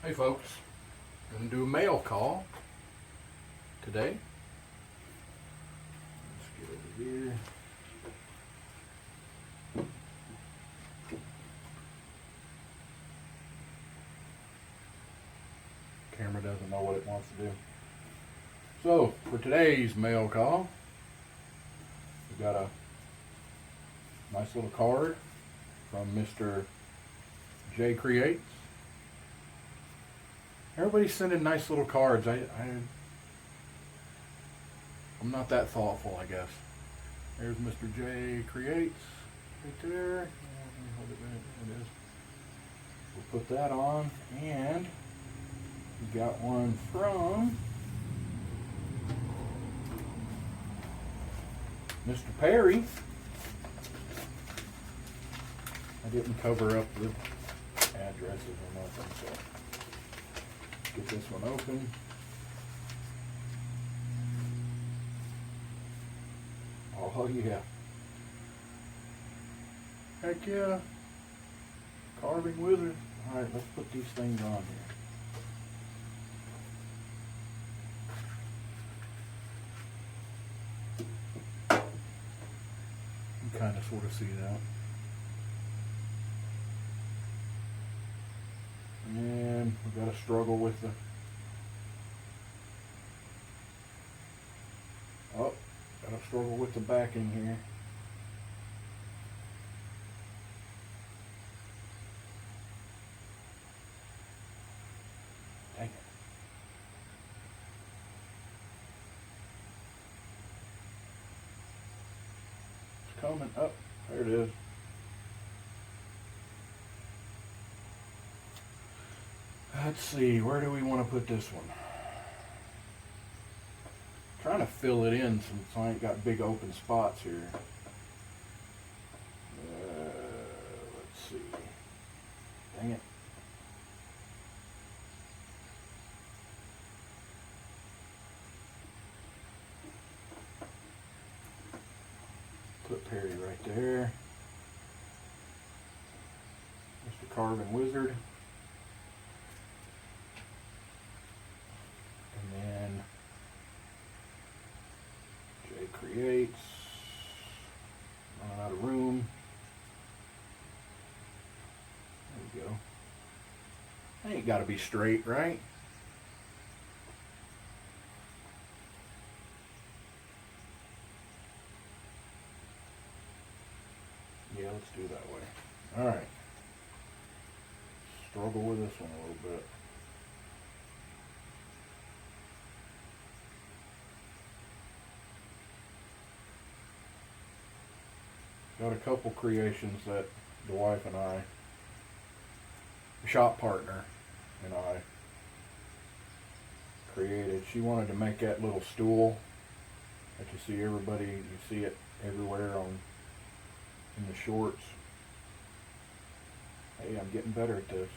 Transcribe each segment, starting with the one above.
Hey folks, gonna do a mail call today. Let's get over here. Camera doesn't know what it wants to do. So for today's mail call, we got a nice little card from Mr. J Creates. Everybody's sending nice little cards. I'm not that thoughtful, I guess. There's Mr. J Creates right there. Hold it right there. It is. We'll put that on, and we got one from Mr. Perry. I didn't cover up the addresses or nothing, so get this one open. Oh yeah. Heck yeah. Carving Wizard. Alright, let's put these things on here. You kind of sort of see that. And we've got to struggle with the... Oh, got to struggle with the backing here. Dang it. It's coming up. There it is. Let's see, where do we want to put this one? Trying to fill it in since I ain't got big open spots here. Let's see. Dang it. Put Perry right there. Mr. Carving Wizard. And then Jay Creates. Running out of room. There we go. That ain't gotta be straight, right? Yeah, let's do that way. Alright. Struggle with this one a little bit. Got a couple creations that the wife and I, the shop partner and I, created. She wanted to make that little stool that you see everybody, you see it everywhere in the shorts. Hey, I'm getting better at this.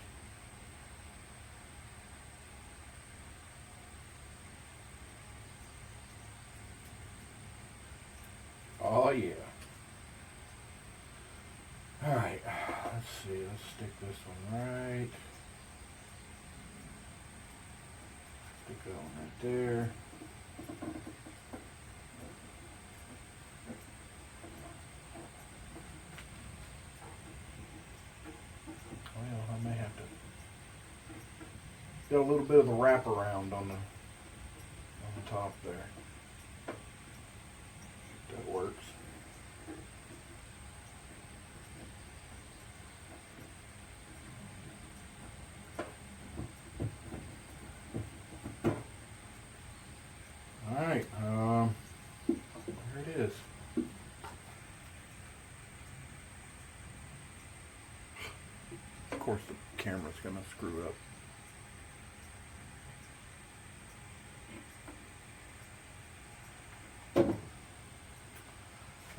Oh yeah. Alright, let's see, let's stick this one right. Stick that one right there. Well, I may have to get a little bit of a wraparound on the top there. That works. Alright, there it is. Of course the camera's gonna screw up.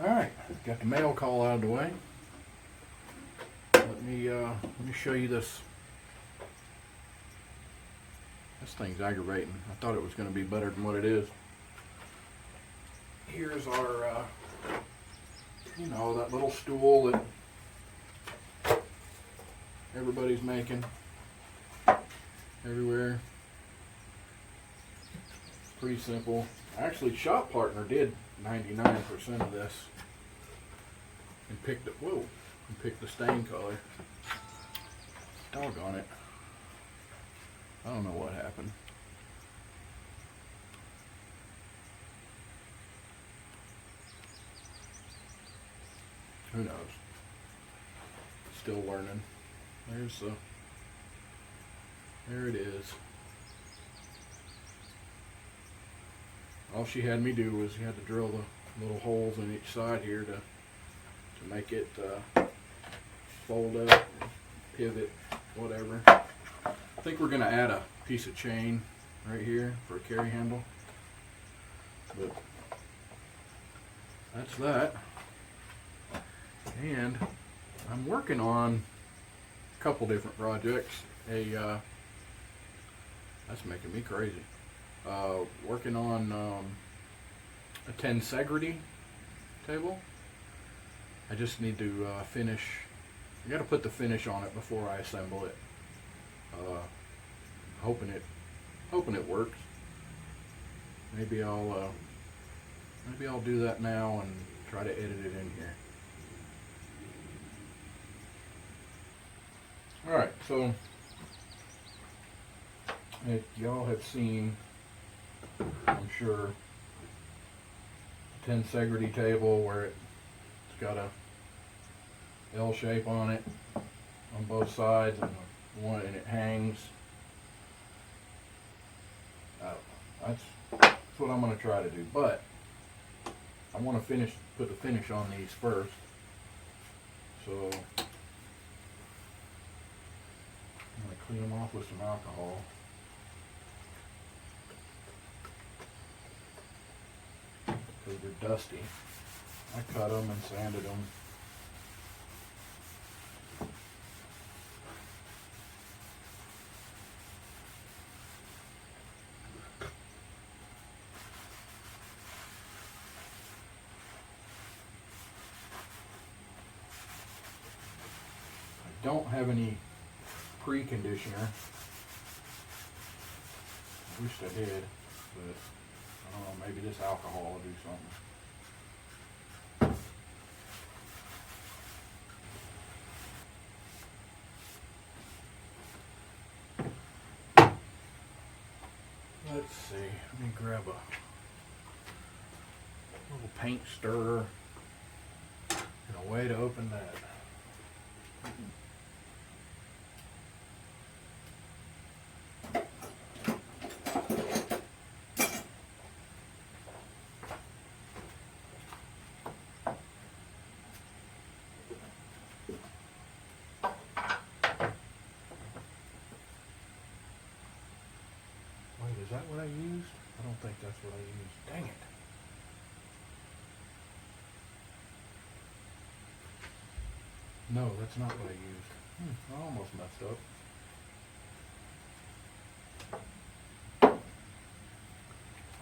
Alright, got the mail call out of the way. Let me show you this. This thing's aggravating. I thought it was going to be better than what it is. Here's our, that little stool that everybody's making. everywhere. Pretty simple. Actually, Shop Partner did 99% of this and picked it. Whoa! And picked the stain color. Doggone it! I don't know what happened. Who knows? Still learning. There it is. All she had me do was you had to drill the little holes in each side here to make it fold up, pivot, whatever. I think we're gonna add a piece of chain right here for a carry handle. But that's that. And I'm working on a couple different projects. That's making me crazy. Working on a tensegrity table. I just need to finish. I got to put the finish on it before I assemble it. Hoping it works. Maybe I'll do that now and try to edit it in here. All right, so y'all have seen, I'm sure, a tensegrity table where it's got a L shape on it on both sides and it hangs. That's what I'm going to try to do, but I want to put the finish on these first. So I'm going to clean them off with some alcohol. Because they're dusty. I cut them and sanded them. I don't have any preconditioner. I wish I did, but I don't know, maybe this alcohol will do something. Let's see, let me grab a little paint stirrer and a way to open that. Is that what I used? I don't think that's what I used. Dang it. No, that's not what I used. I almost messed up.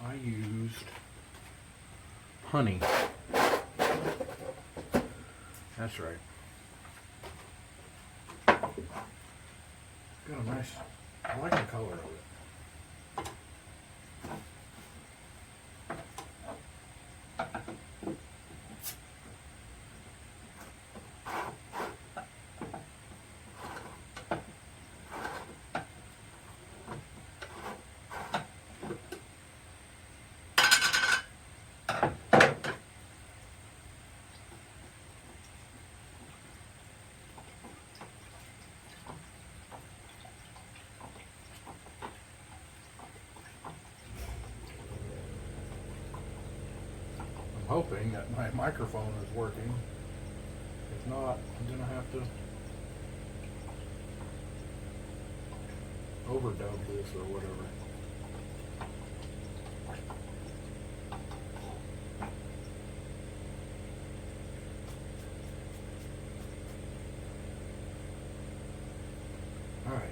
I used honey. That's right. Got a nice, I like the color of it. Hoping that my microphone is working. If not, I'm gonna have to overdub this or whatever. All right.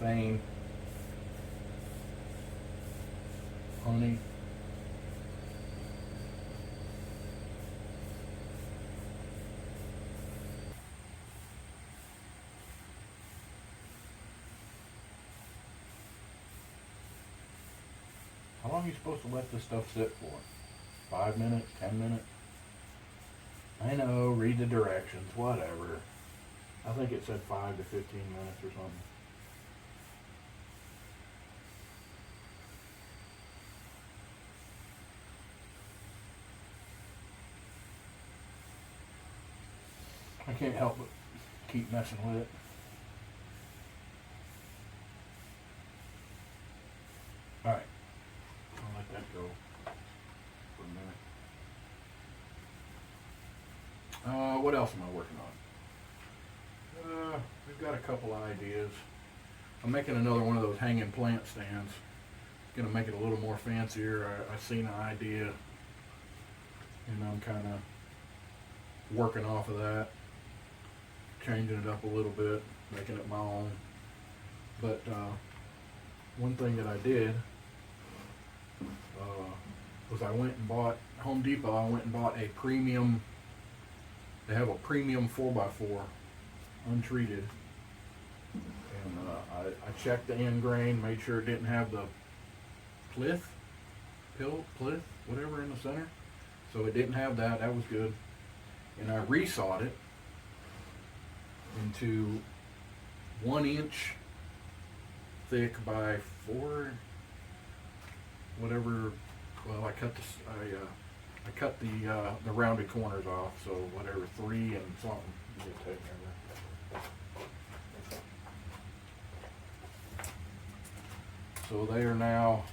polyurethane, honey. How long are you supposed to let this stuff sit for? 5 minutes, 10 minutes? I know, read the directions, whatever. I think it said 5 to 15 minutes or something. I can't help but keep messing with it. Alright, I'll let that go for a minute. What else am I working on? We've got a couple ideas. I'm making another one of those hanging plant stands. Gonna make it a little more fancier. I seen an idea, and I'm kind of working off of that, changing it up a little bit, making it my own. But one thing that I did was I went and bought Home Depot. I went and bought a premium. They have a premium 4x4, untreated, and I checked the end grain, made sure it didn't have the plinth, whatever in the center. So it didn't have that. That was good. And I resawed it into 1 inch thick by 4, whatever. Well, I cut the rounded corners off, so whatever, 3 and something. You can take so they are now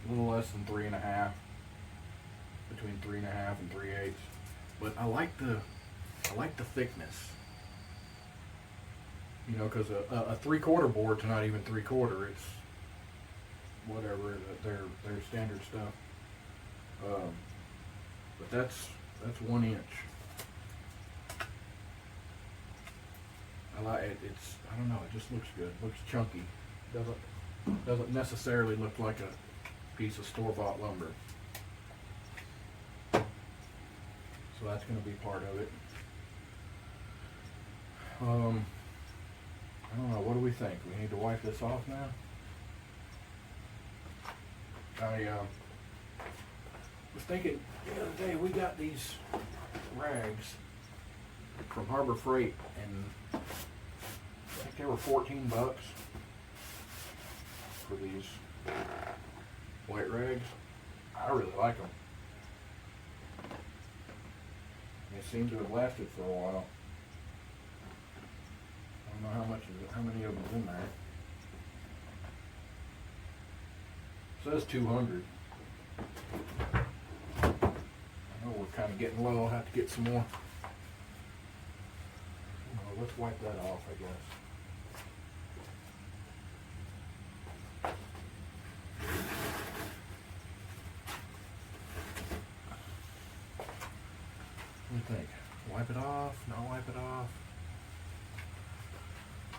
a little less than 3.5, between 3.5 and 3/8. But I like the thickness. You know, because a 3/4 board's not even 3/4. It's whatever their standard stuff. But that's 1 inch. I like it. I don't know. It just looks good. It looks chunky. Doesn't necessarily look like a piece of store-bought lumber. So that's going to be part of it. I don't know. What do we think? We need to wipe this off now? I was thinking the other day, we got these rags from Harbor Freight, and I think they were $14 for these white rags. I really like them. They seem to have lasted for a while. I don't know how many of them's in there. It says 200. I know we're kind of getting low. I'll have to get some more. Let's wipe that off, I guess. What do you think? Wipe it off? Not wipe it off?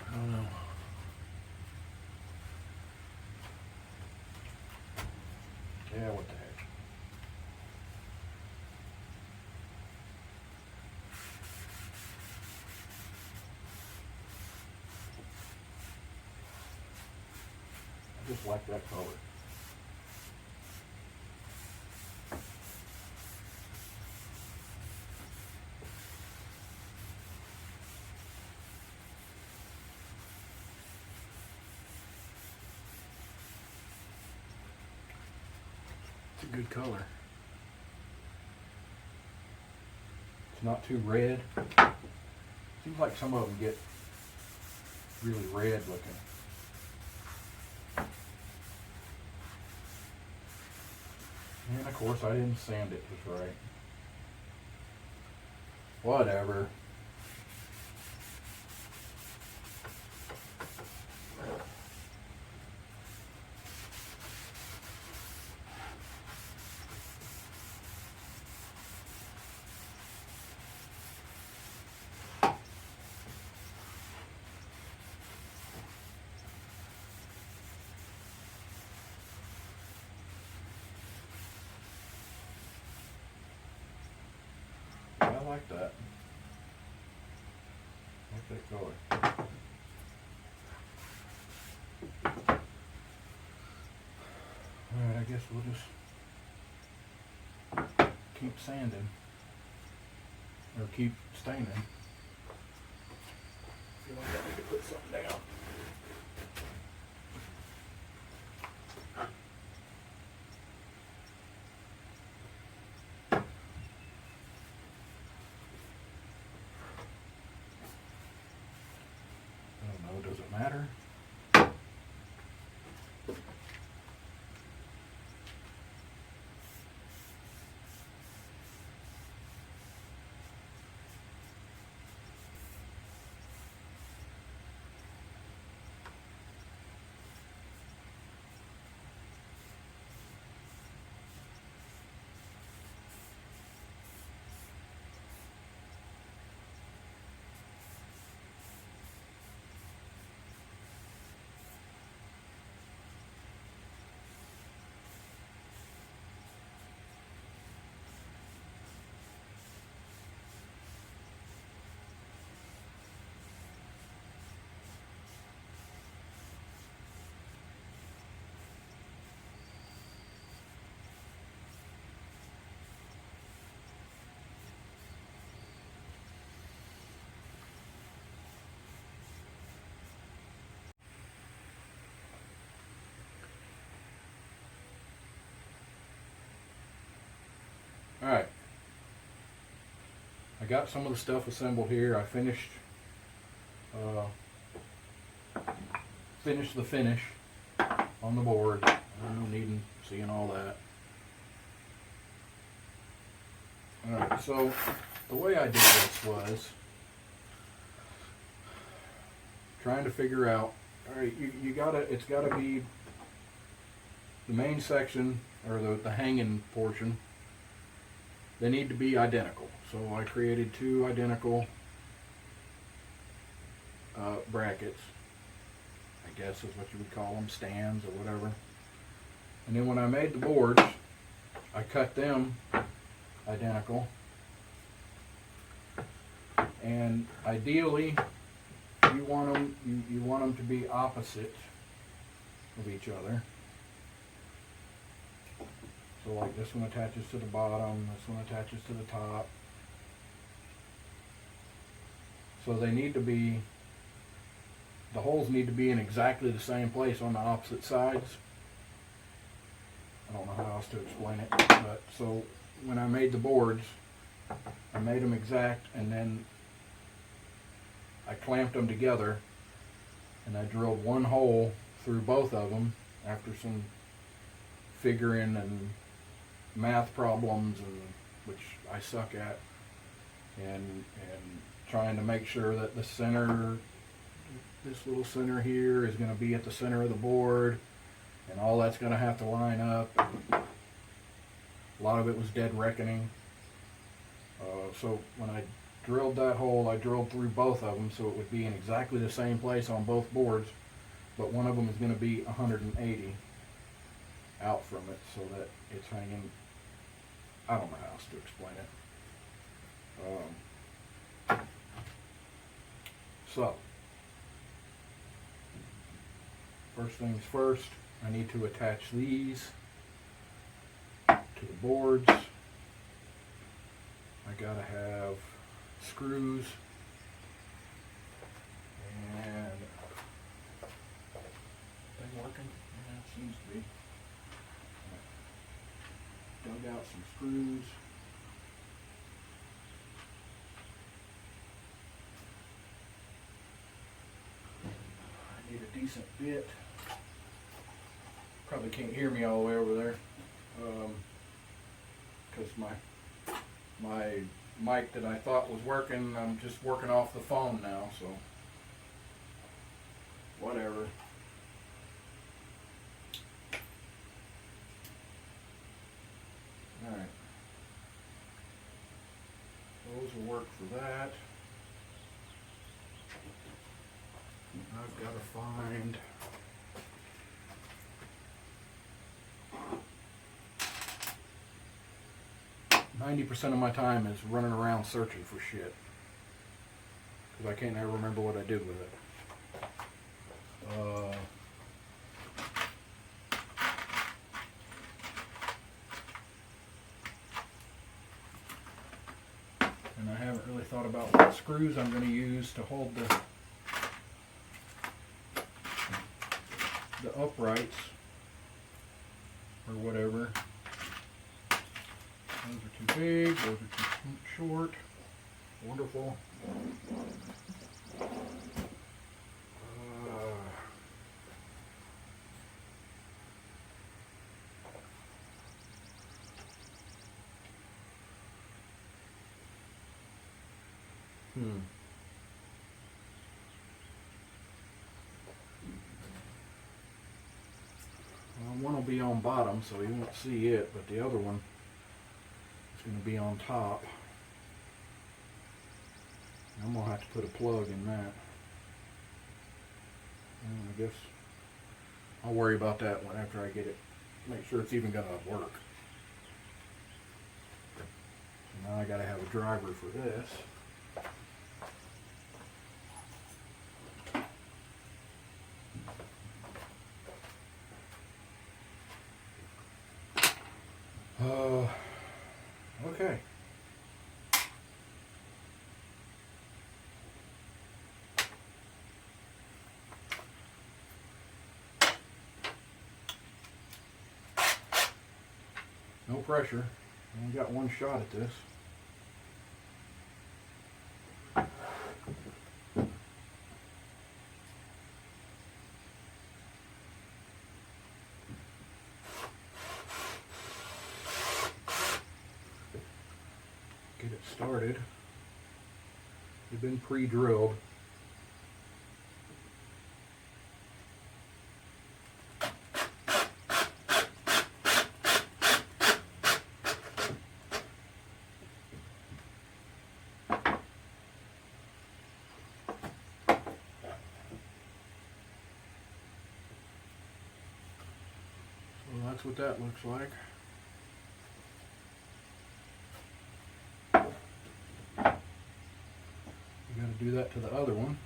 I don't know. Yeah, what the heck. I just like that color. It's a good color. It's not too red. Seems like some of them get really red looking. And of course I didn't sand it just right. Whatever. like that. I like that color. Alright, I guess we'll just keep sanding. Or keep staining. I feel like I need to put something down. I don't know, does it matter? Alright. I got some of the stuff assembled here. I finished the finish on the board. I don't need seeing all that. Alright, so the way I did this was trying to figure out, alright, it's gotta be the main section, or the hanging portion. They need to be identical. So I created two identical brackets, I guess is what you would call them, stands or whatever. And then when I made the boards, I cut them identical. And ideally, you want them to be opposite of each other. So like this one attaches to the bottom, this one attaches to the top. So they need to be, the holes need to be in exactly the same place on the opposite sides. I don't know how else to explain it, but so when I made the boards, I made them exact, and then I clamped them together, and I drilled one hole through both of them after some figuring and math problems, and which I suck at, and trying to make sure that the center, this little center here, is going to be at the center of the board, and all that's going to have to line up. A lot of it was dead reckoning. So when I drilled that hole, I drilled through both of them so it would be in exactly the same place on both boards, but one of them is going to be 180 out from it so that it's hanging. I don't know how else to explain it. So first things first, I need to attach these to the boards. I gotta have screws and thing working? Yeah, it seems to be. Dug out some screws. I need a decent bit. Probably can't hear me all the way over there, because my mic that I thought was working, I'm just working off the phone now, so whatever. Alright. Those will work for that. I've got to find 90% of my time is running around searching for shit. Because I can't ever remember what I did with it. And I haven't really thought about what screws I'm going to use to hold the uprights or whatever. Those are too big, those are too short. Wonderful. Well, one will be on bottom, so you won't see it, but the other one is going to be on top. I'm going to have to put a plug in that. And I guess I'll worry about that one after I get it. Make sure it's even going to work. So now I got to have a driver for this. Okay. No pressure. I only got one shot at this. Get it started. They've been pre-drilled. So that's what that looks like. Do that to the other one.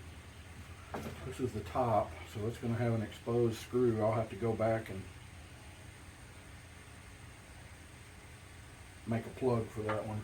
This is the top, so it's going to have an exposed screw. I'll have to go back and make a plug for that one.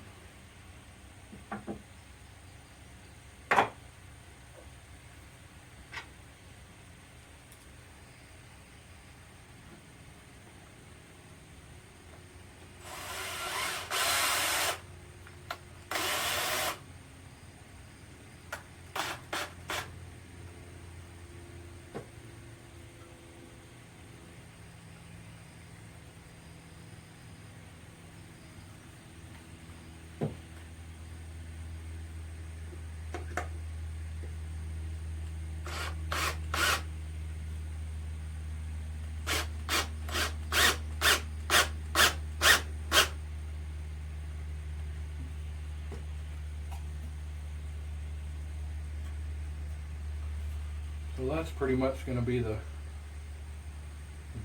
So that's pretty much going to be the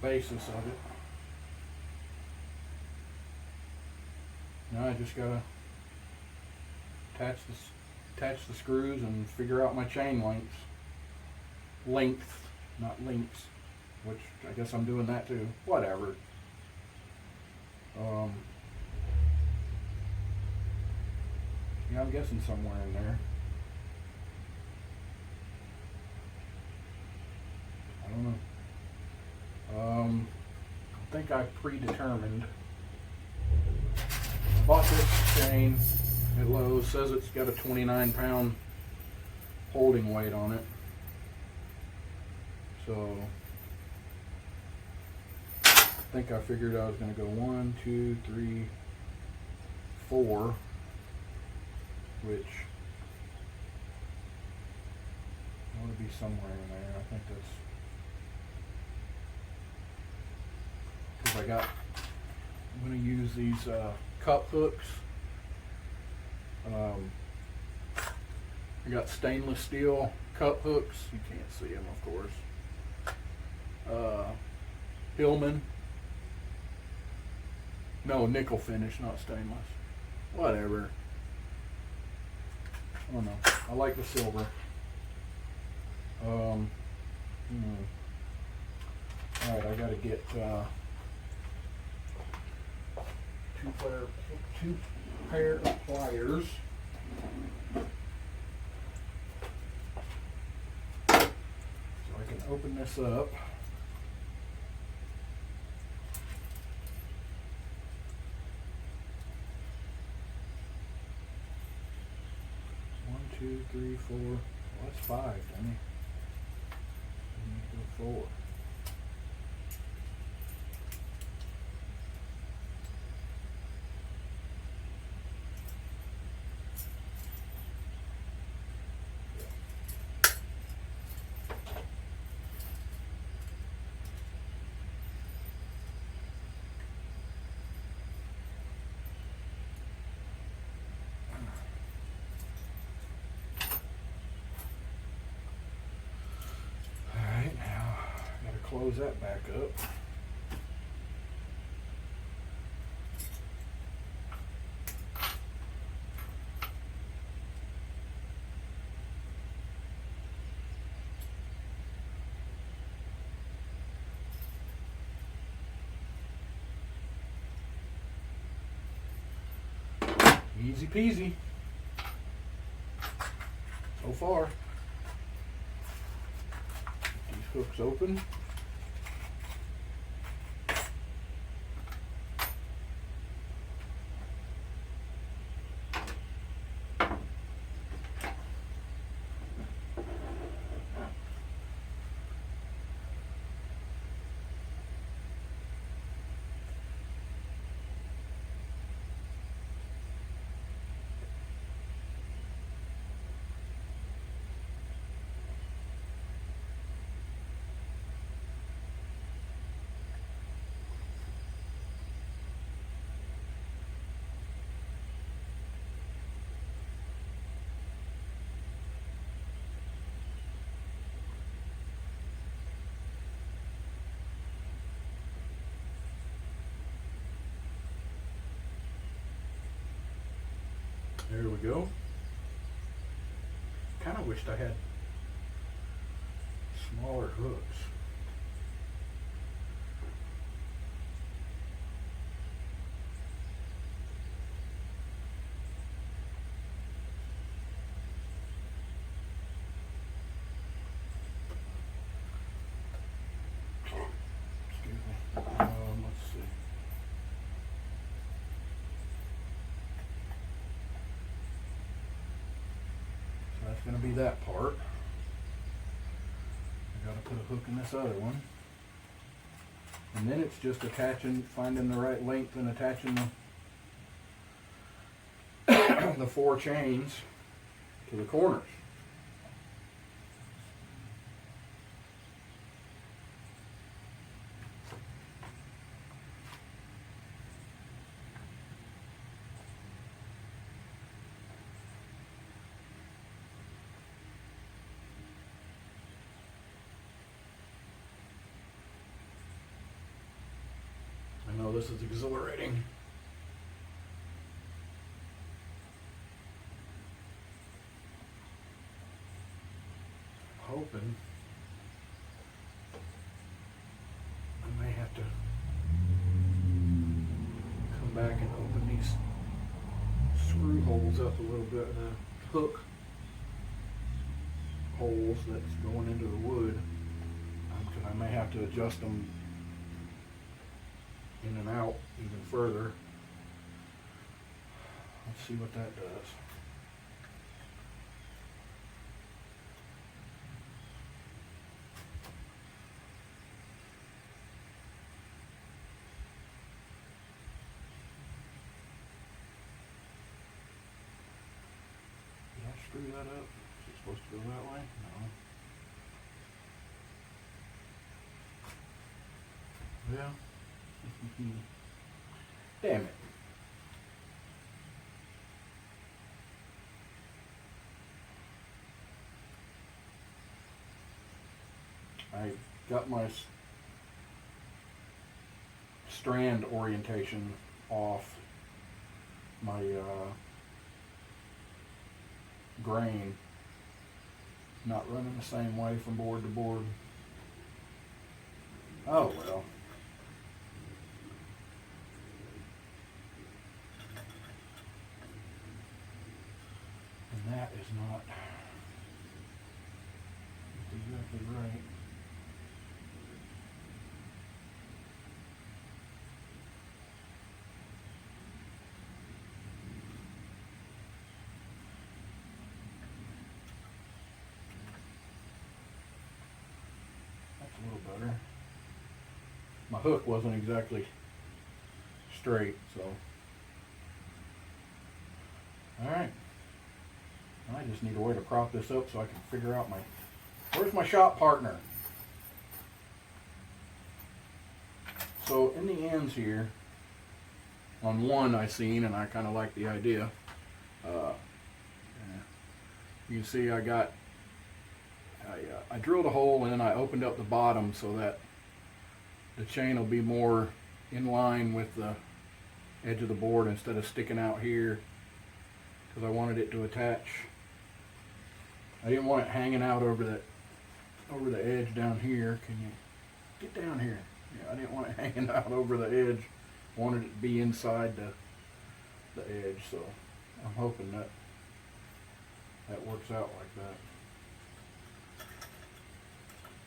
basis of it. Now I just got to attach the screws and figure out my chain lengths. Length, not links, which I guess I'm doing that too. Whatever. Yeah, I'm guessing somewhere in there. I don't know. I think I predetermined. I bought this chain at Lowe's. Says it's got a 29-pound holding weight on it. So I think I figured I was going to go 1, 2, 3, 4, which ought to be somewhere in there. I think that's because I'm going to use these cup hooks. I got stainless steel cup hooks. You can't see them, of course. Hillman. No, nickel finish, not stainless. Whatever. I don't know. I like the silver. Alright, I gotta get two pair of pliers. So I can open this up. One, two, three, four. Well, that's five, Danny. Four. Alright, now I gotta close that back up. Easy peasy. So far. These hooks open. There we go. Kind of wished I had smaller hooks. Excuse me. Let's see. That's going to be that part. I got to put a hook in this other one. And then it's just attaching, finding the right length and attaching the 4 chains to the corners. I know this is exhilarating. Hoping I may have to come back and open these screw holes up a little bit, the hook holes that's going into the wood, because I may have to adjust them in and out even further. Let's see what that does. Did I screw that up? Is it supposed to go that way? No. Yeah. Damn it. I got my strand orientation off my grain not running the same way from board to board. Oh well. And that is not exactly right. That's a little better. My hook wasn't exactly straight, so. Alright. I just need a way to prop this up so I can figure out where's my shop partner? So in the ends here, on one I seen, and I kind of like the idea. You can see I drilled a hole and then I opened up the bottom so that the chain will be more in line with the edge of the board instead of sticking out here, because I wanted it to attach. I didn't want it hanging out over the edge down here. Can you get down here? Yeah, I didn't want it hanging out over the edge. I wanted it to be inside the edge, so I'm hoping that works out like that.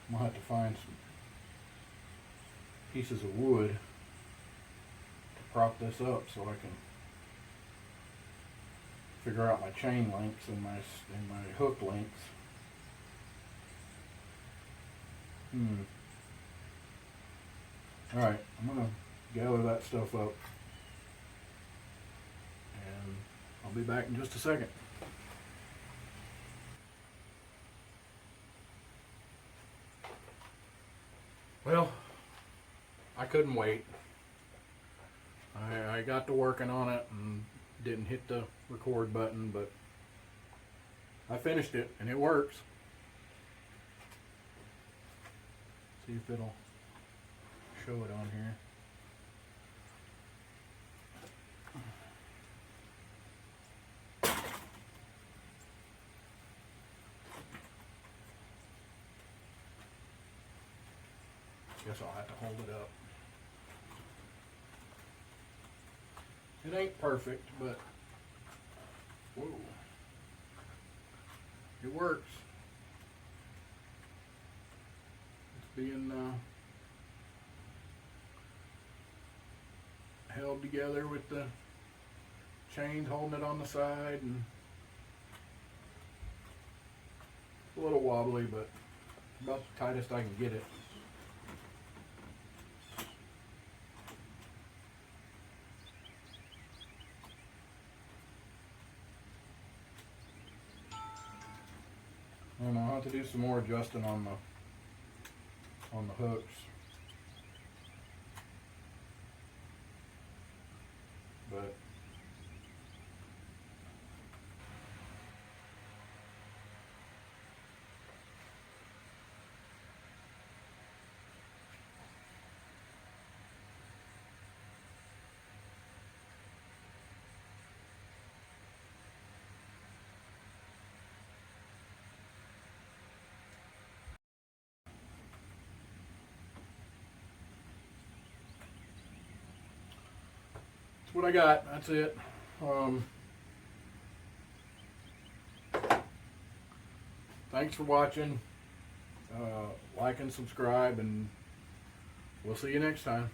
I'm gonna have to find some pieces of wood to prop this up so I can figure out my chain lengths and my hook lengths. Alright, I'm gonna gather that stuff up and I'll be back in just a second. Well, I couldn't wait. I got to working on it and didn't hit the record button, but I finished it and it works. See if it'll show it on here. Guess I'll have to hold it up. It ain't perfect, but whoa, it works. It's being held together with the chain holding it on the side, and a little wobbly, but about the tightest I can get it. And I'll have to do some more adjusting on the hooks. But what I got, that's it. Thanks for watching. Like and subscribe, and we'll see you next time.